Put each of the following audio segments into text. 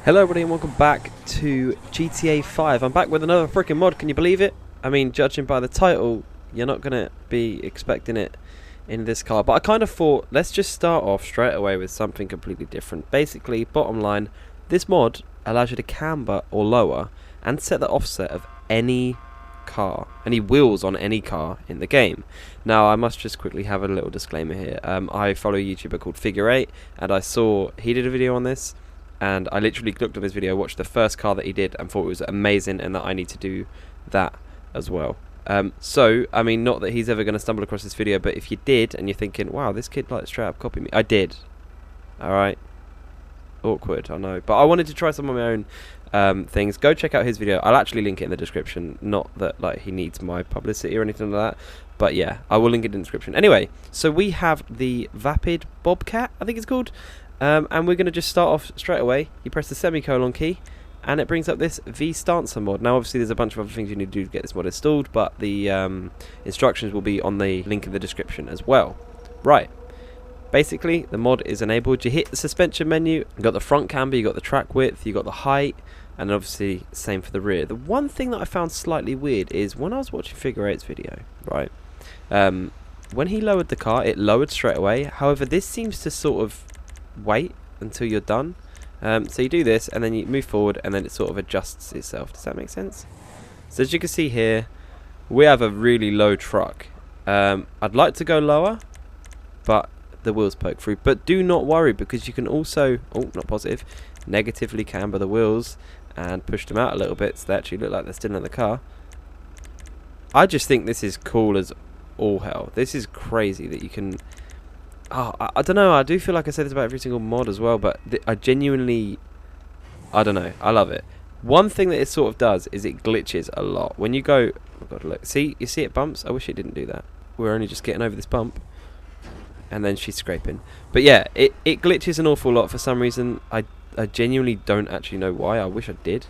Hello everybody and welcome back to GTA 5. I'm back with another freaking mod, can you believe it? I mean, judging by the title, you're not going to be expecting it in this car. But I kind of thought, let's just start off straight away with something completely different. Basically, bottom line, this mod allows you to camber or lower and set the offset of any car, any wheels on any car in the game. Now, I must just quickly have a little disclaimer here. I follow a YouTuber called Figure 8, and I saw he did a video on this. And I literally looked at his video, watched the first car that he did, and thought it was amazing, and that I need to do that as well. So, I mean, not that he's ever going to stumble across this video, but if you did, and you're thinking, wow, this kid like straight up copied me, I did. Alright. Awkward, I know. But I wanted to try some of my own things. Go check out his video. I'll actually link it in the description. Not that like he needs my publicity or anything like that. But yeah, I will link it in the description. Anyway, so we have the Vapid Bobcat, I think it's called. And we're going to just start off straight away. You press the semicolon key and it brings up this V-Stancer mod. Now obviously there's a bunch of other things you need to do to get this mod installed, but the instructions will be on the link in the description as well. Right, basically the mod is enabled. You hit the suspension menu, you've got the front camber, you've got the track width, you've got the height, and obviously same for the rear. The one thing that I found slightly weird is when I was watching Figure 8's video, right, when he lowered the car, it lowered straight away. However, this seems to sort of wait until you're done. So you do this and then you move forward and then it sort of adjusts itself. Does that make sense? So as you can see here, we have a really low truck. I'd like to go lower, but the wheels poke through. But do not worry, because you can also, oh, not positive, negatively camber the wheels and push them out a little bit so they actually look like they're still in the car. I just think this is cool as all hell. This is crazy that you can... Oh, I don't know, I do feel like I say this about every single mod as well, but I genuinely, I don't know, I love it. One thing that it sort of does is it glitches a lot. When you go, oh god, look, see, you see it bumps? I wish it didn't do that. We're only just getting over this bump. And then she's scraping. But yeah, it glitches an awful lot for some reason. I genuinely don't actually know why, I wish I did.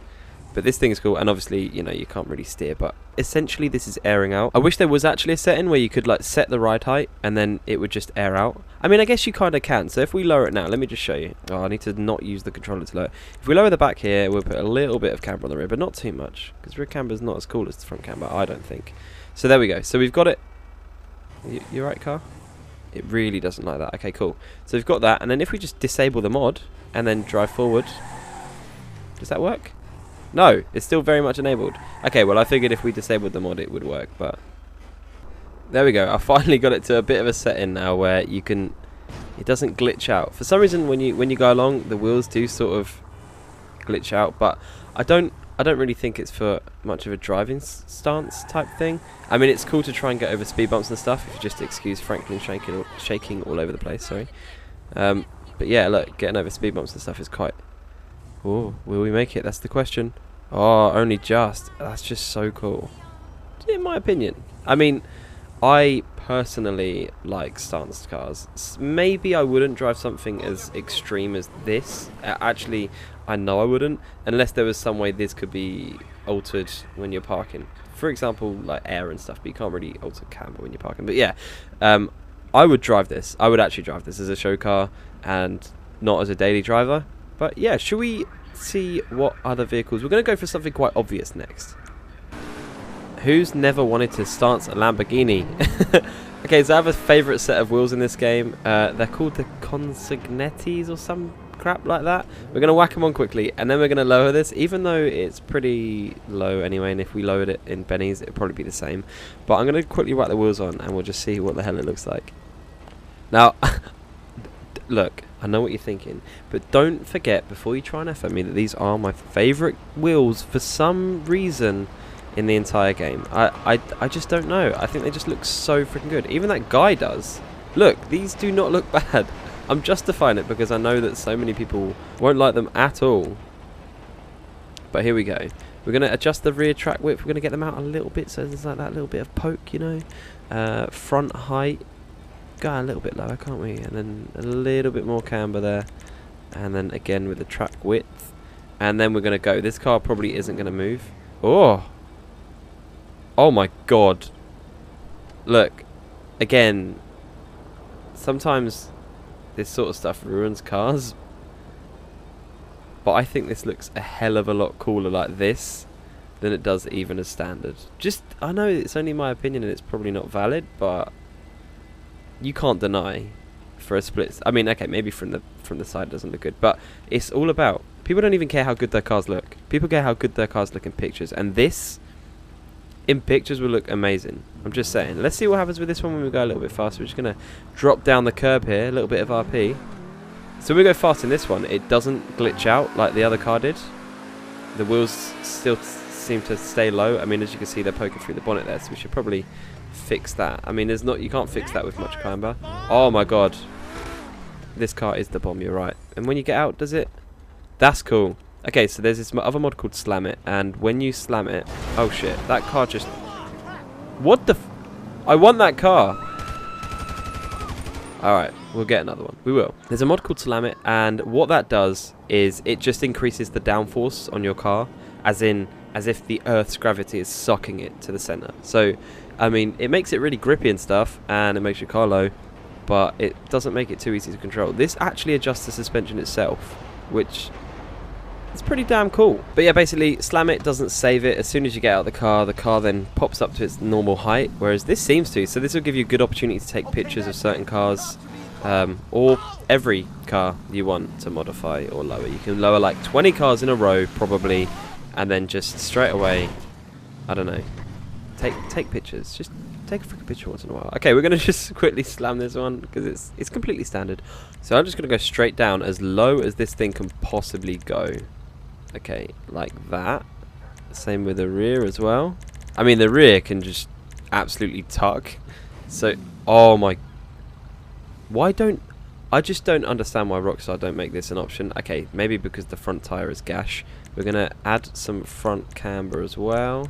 But this thing is cool, and obviously, you know, you can't really steer, but essentially this is airing out. I wish there was actually a setting where you could like set the ride height and then it would just air out. I mean, I guess you kind of can. So if we lower it now, let me just show you. Oh, I need to not use the controller to lower it. If we lower the back here, we'll put a little bit of camber on the rear, but not too much, because rear camber is not as cool as the front camber, I don't think. So there we go. So we've got it. You right, car? It really doesn't like that. Okay, cool. So we've got that, and then if we just disable the mod and then drive forward, does that work? No, it's still very much enabled. Okay, well I figured if we disabled the mod it would work, but there we go. I finally got it to a bit of a setting now where you can, it doesn't glitch out. For some reason when you go along, the wheels do sort of glitch out, but I don't really think it's for much of a driving stance type thing. I mean, it's cool to try and get over speed bumps and stuff, if you just excuse Franklin shaking all over the place, sorry. But yeah, look, getting over speed bumps and stuff is quite... Oh, will we make it? That's the question. Oh, only just. That's just so cool. In my opinion. I mean, I personally like stance cars. Maybe I wouldn't drive something as extreme as this. Actually, I know I wouldn't, unless there was some way this could be altered when you're parking. For example, like air and stuff, but you can't really alter camber when you're parking. But yeah, I would drive this. I would actually drive this as a show car and not as a daily driver. But yeah, should we see what other vehicles? We're going to go for something quite obvious next. Who's never wanted to stance a Lamborghini? Okay, so I have a favourite set of wheels in this game. They're called the Consignettes or some crap like that. We're going to whack them on quickly, and then we're going to lower this, even though it's pretty low anyway, and if we lowered it in Benny's, it would probably be the same. But I'm going to quickly whack the wheels on, and we'll just see what the hell it looks like. Now, look, I know what you're thinking, but don't forget before you try and F at me that these are my favourite wheels for some reason in the entire game. I just don't know. I think they just look so freaking good. Even that guy does. Look, these do not look bad. I'm justifying it because I know that so many people won't like them at all. But here we go. We're going to adjust the rear track width. We're going to get them out a little bit so there's like that little bit of poke, you know. Front height. Go a little bit lower, can't we? And then a little bit more camber there, and then again with the track width, and then we're gonna go. This car probably isn't gonna move. Oh my god, look again. Sometimes this sort of stuff ruins cars, but I think this looks a hell of a lot cooler like this than it does even as standard. Just, I know it's only my opinion and it's probably not valid, but you can't deny for a split. I mean, okay, maybe from the side it doesn't look good, but it's all about, people don't even care how good their cars look. People care how good their cars look in pictures, and this in pictures will look amazing. I'm just saying. Let's see what happens with this one when we go a little bit faster. We're just going to drop down the curb here, a little bit of RP. So when we go fast in this one, it doesn't glitch out like the other car did. The wheels still seem to stay low. I mean, as you can see, they're poking through the bonnet there, so we should probably fix that. I mean, you can't fix that with much camber. Oh my god. This car is the bomb, you're right. And when you get out, does it? That's cool. Okay, so there's this other mod called Slam It, and when you slam it... Oh shit, that car just... What the I want that car! Alright, we'll get another one. We will. There's a mod called Slam It, and what that does is it just increases the downforce on your car, as if the Earth's gravity is sucking it to the center. So, I mean, it makes it really grippy and stuff, and it makes your car low, but it doesn't make it too easy to control. This actually adjusts the suspension itself, which... it's pretty damn cool. But yeah, basically, Slam It doesn't save it. As soon as you get out of the car then pops up to its normal height, whereas this seems to. So this will give you a good opportunity to take pictures of certain cars, or every car you want to modify or lower. You can lower like 20 cars in a row, probably, and then just straight away, I don't know, take pictures. Just take a freaking picture once in a while. Okay, we're going to just quickly slam this one, because it's completely standard. So I'm just going to go straight down as low as this thing can possibly go. Okay, like that. Same with the rear as well. I mean, the rear can just absolutely tuck. So, oh my... I just don't understand why Rockstar don't make this an option. Okay, maybe because the front tyre is gash. We're going to add some front camber as well.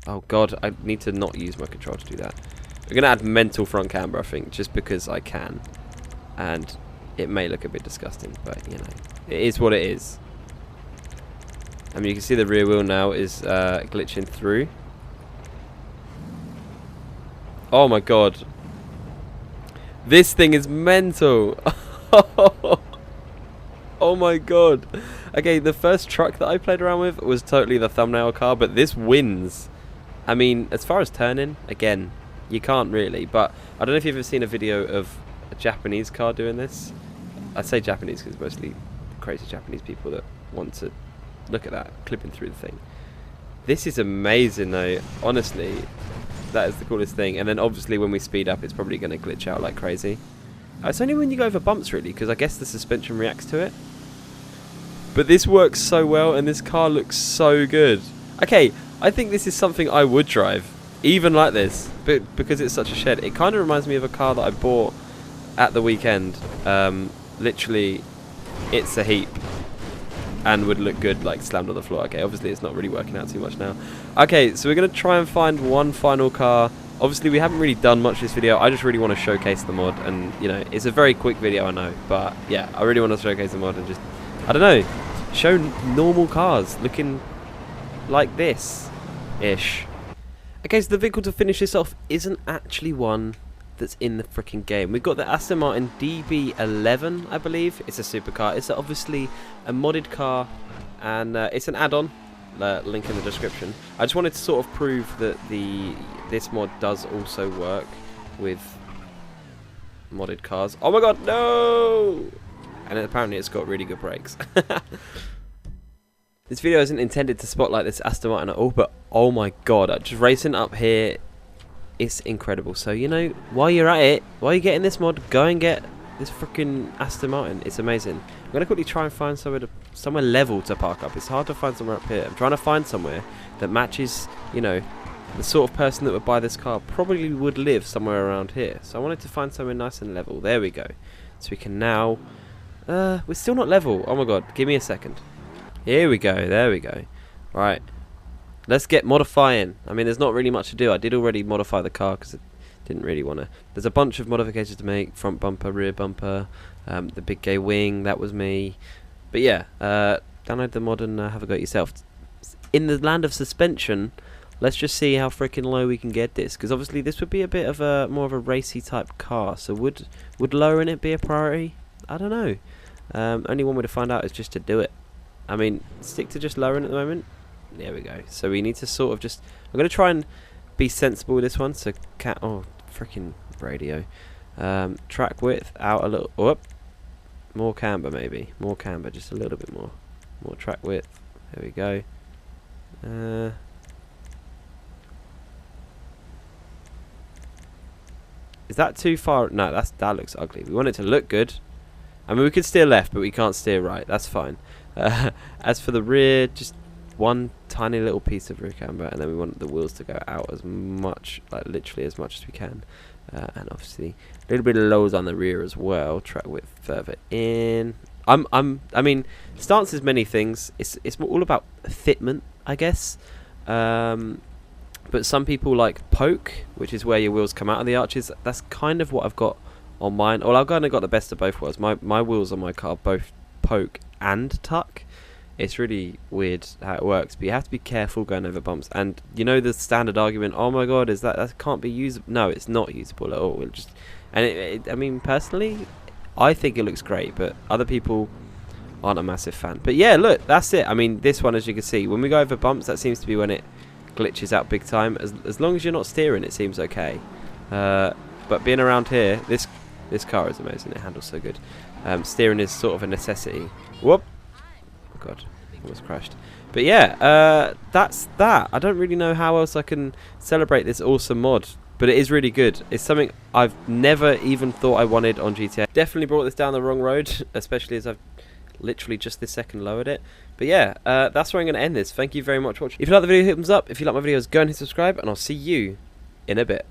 Oh god, I need to not use my control to do that. We're going to add mental front camber, I think, just because I can. And it may look a bit disgusting, but, you know, it is what it is. I mean, you can see the rear wheel now is glitching through. Oh my god. This thing is mental. Oh my god. Okay, the first truck that I played around with was totally the thumbnail car, but this wins. I mean, as far as turning, again, you can't really, but I don't know if you've ever seen a video of a Japanese car doing this. I say Japanese because it's mostly crazy Japanese people that want to look at that, clipping through the thing. This is amazing though, honestly. That is the coolest thing. And then obviously when we speed up, it's probably going to glitch out like crazy. It's only when you go over bumps really, because I guess the suspension reacts to it. But this works so well, and this car looks so good. Okay, I think this is something I would drive, even like this, but because it's such a shed. It kind of reminds me of a car that I bought at the weekend. Literally, it's a heap. And would look good like slammed on the floor. Okay, obviously it's not really working out too much now. Okay, so we're going to try and find one final car. Obviously we haven't really done much this video. I just really want to showcase the mod, and you know, it's a very quick video, I know, but yeah, I really want to showcase the mod and just, I don't know, show normal cars looking like this ish. Okay, so the vehicle to finish this off isn't actually one that's in the freaking game. We've got the Aston Martin DB11, I believe. It's a supercar. It's obviously a modded car, and it's an add-on. Link in the description. I just wanted to sort of prove that this mod does also work with modded cars. Oh my god, no! And apparently it's got really good brakes. This video isn't intended to spotlight this Aston Martin at all, but oh my god, just racing up here, it's incredible. So, you know, while you're at it, while you're getting this mod, go and get this freaking Aston Martin. It's amazing. I'm going to quickly try and find somewhere level to park up. It's hard to find somewhere up here. I'm trying to find somewhere that matches, you know, the sort of person that would buy this car probably would live somewhere around here. So I wanted to find somewhere nice and level. There we go. So we can now... we're still not level. Oh my god, give me a second. Here we go. There we go. Right. Let's get modifying. I mean, there's not really much to do. I did already modify the car because I didn't really want to. There's a bunch of modifications to make. Front bumper, rear bumper, the big gay wing. That was me. But yeah, download the mod and have a go at yourself. In the land of suspension, let's just see how freaking low we can get this. Because obviously this would be a bit of a more of a racy type car. So would lowering it be a priority? I don't know. Only one way to find out is just to do it. I mean, stick to just lowering at the moment. There we go. So we need to sort of just... I'm going to try and be sensible with this one. So, oh, freaking radio. Track width out a little... Whoop. More camber, maybe. More camber, just a little bit more. More track width. There we go. Is that too far? No, that looks ugly. We want it to look good. I mean, we could steer left, but we can't steer right. That's fine. As for the rear, just one tiny little piece of rear camber, and then we want the wheels to go out as much, like literally as much as we can. And obviously a little bit of lows on the rear as well. Track width further in. I mean, stance is many things. It's all about fitment, I guess. But some people like poke, which is where your wheels come out of the arches. That's kind of what I've got on mine. Well, I've kind of got the best of both worlds. My wheels on my car both poke and tuck. It's really weird how it works, but you have to be careful going over bumps. And you know the standard argument, oh my god, is that can't be usable? No, it's not usable at all. I mean, personally, I think it looks great, but other people aren't a massive fan. But yeah, look, that's it. I mean, this one, as you can see, when we go over bumps, that seems to be when it glitches out big time. As long as you're not steering, it seems okay. But being around here, this car is amazing. It handles so good. Steering is sort of a necessity. Whoop. Oh god, almost crashed. But yeah, that's that. I don't really know how else I can celebrate this awesome mod, but it is really good. It's something I've never even thought I wanted on GTA. Definitely brought this down the wrong road, especially as I've literally just this second lowered it. But yeah, that's where I'm going to end this. Thank you very much for watching. If you like the video, hit thumbs up. If you like my videos, go and hit subscribe, and I'll see you in a bit.